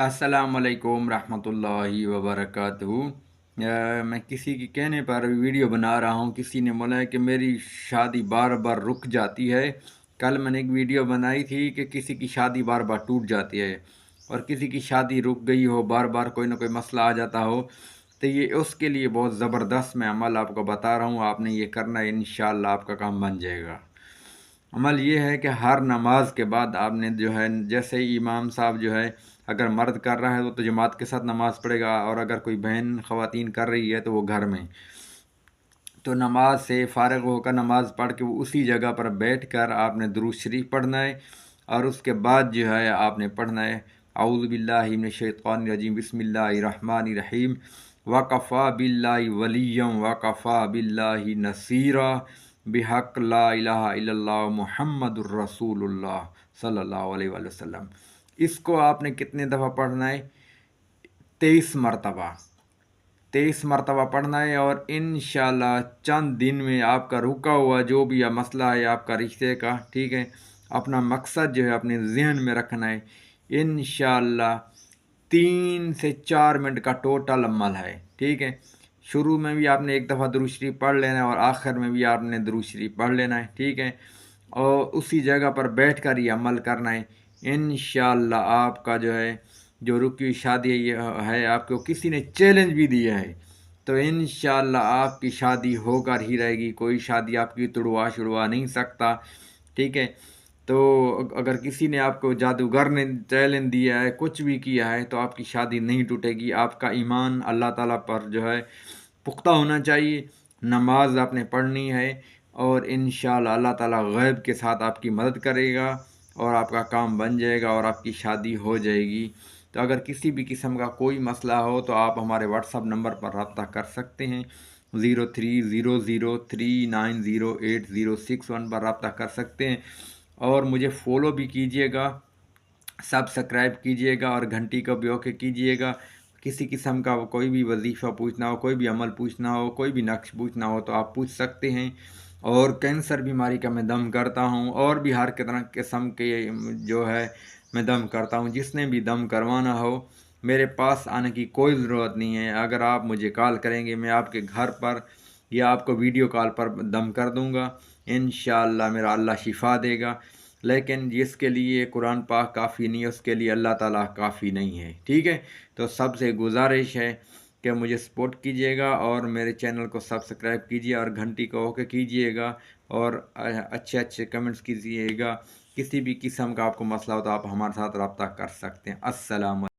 अस्सलाम वालेकुम रहमतुल्लाहि व बरकातहू। मैं किसी के कहने पर वीडियो बना रहा हूँ। किसी ने बोला है कि मेरी शादी बार बार रुक जाती है। कल मैंने एक वीडियो बनाई थी कि किसी की शादी बार बार टूट जाती है, और किसी की शादी रुक गई हो, बार बार कोई ना कोई मसला आ जाता हो, तो ये उसके लिए बहुत ज़बरदस्त मैं अमल आपको बता रहा हूँ। आपने ये करना है, इंशाअल्लाह आपका काम बन जाएगा। अमल ये है कि हर नमाज के बाद आपने जो है, जैसे ही इमाम साहब जो है, अगर मर्द कर रहा है तो जमात के साथ नमाज़ पढ़ेगा, और अगर कोई बहन ख़वातीन कर रही है तो वो घर में, तो नमाज से फ़ारिग होकर नमाज़ पढ़ के वो उसी जगह पर बैठ कर आपने दुरूद शरीफ पढ़ना है। और उसके बाद जो है आपने पढ़ना है औज़ु बिल्लाहि मिनश शैतानिर रजीम बिस्मिल्लाहिर रहमानिर रहीम वकफ़ा बिल्लाहि वलिय्यम वकफ़ा बिल्लाहि नसीरा बिहक़ ला इलाहा इल्लल्लाह मुहम्मदुर रसूलुल्लाह सल्लल्लाहु अलैहि वसल्लम। इसको आपने कितने दफ़ा पढ़ना है? 23 मरतबा। 23 मरतबा पढ़ना है, और इंशाअल्लाह चंद दिन में आपका रुका हुआ जो भी मसला है आपका रिश्ते का, ठीक है, अपना मकसद जो है अपने जहन में रखना है। इंशाअल्लाह 3 से 4 मिनट का टोटल अमल है, ठीक है। शुरू में भी आपने एक दफ़ा दुरूद शरीफ पढ़ लेना है, और आखिर में भी आपने दुरूद शरीफ पढ़ लेना है, ठीक है। और उसी जगह पर बैठ कर ये अमल करना है। इंशाअल्लाह आपका जो है, जो रुकी हुई शादी है, आपको किसी ने चैलेंज भी दिया है, तो इंशाअल्लाह आपकी शादी होकर ही रहेगी। कोई शादी आपकी तुड़वा छुड़वा नहीं सकता, ठीक है। तो अगर किसी ने आपको, जादूगर ने चैलेंज दिया है, कुछ भी किया है, तो आपकी शादी नहीं टूटेगी। आपका ईमान अल्लाह ताला पर जो है पुख्ता होना चाहिए। नमाज आपने पढ़नी है, और इंशाअल्लाह अल्लाह ताला गैब के साथ आपकी मदद करेगा, और आपका काम बन जाएगा, और आपकी शादी हो जाएगी। तो अगर किसी भी किस्म का कोई मसला हो तो आप हमारे व्हाट्सअप नंबर पर रब्ता कर सकते हैं। 0300390806 पर रब्ता कर सकते हैं, और मुझे फ़ॉलो भी कीजिएगा, सब्सक्राइब कीजिएगा, और घंटी का भी ओके कीजिएगा। किसी किस्म का कोई भी वजीफ़ा पूछना हो, कोई भी अमल पूछना हो, कोई भी नक्श पूछना हो, तो आप पूछ सकते हैं। और कैंसर बीमारी का मैं दम करता हूँ, और भी हर तरह किस्म के जो है मैं दम करता हूँ। जिसने भी दम करवाना हो, मेरे पास आने की कोई ज़रूरत नहीं है। अगर आप मुझे कॉल करेंगे, मैं आपके घर पर या आपको वीडियो कॉल पर दम कर दूँगा। इंशाअल्लाह मेरा अल्लाह शिफा देगा। लेकिन जिसके लिए कुरान पाक काफ़ी नहीं है, उसके लिए अल्लाह ताला काफ़ी नहीं है, ठीक है। तो सबसे गुजारिश है कि मुझे सपोर्ट कीजिएगा, और मेरे चैनल को सब्सक्राइब कीजिए, और घंटी को ओके कीजिएगा, और अच्छे अच्छे कमेंट्स कीजिएगा। किसी भी किस्म का आपको मसला हो तो आप हमारे साथ रब्ता कर सकते हैं। अस्सलाम।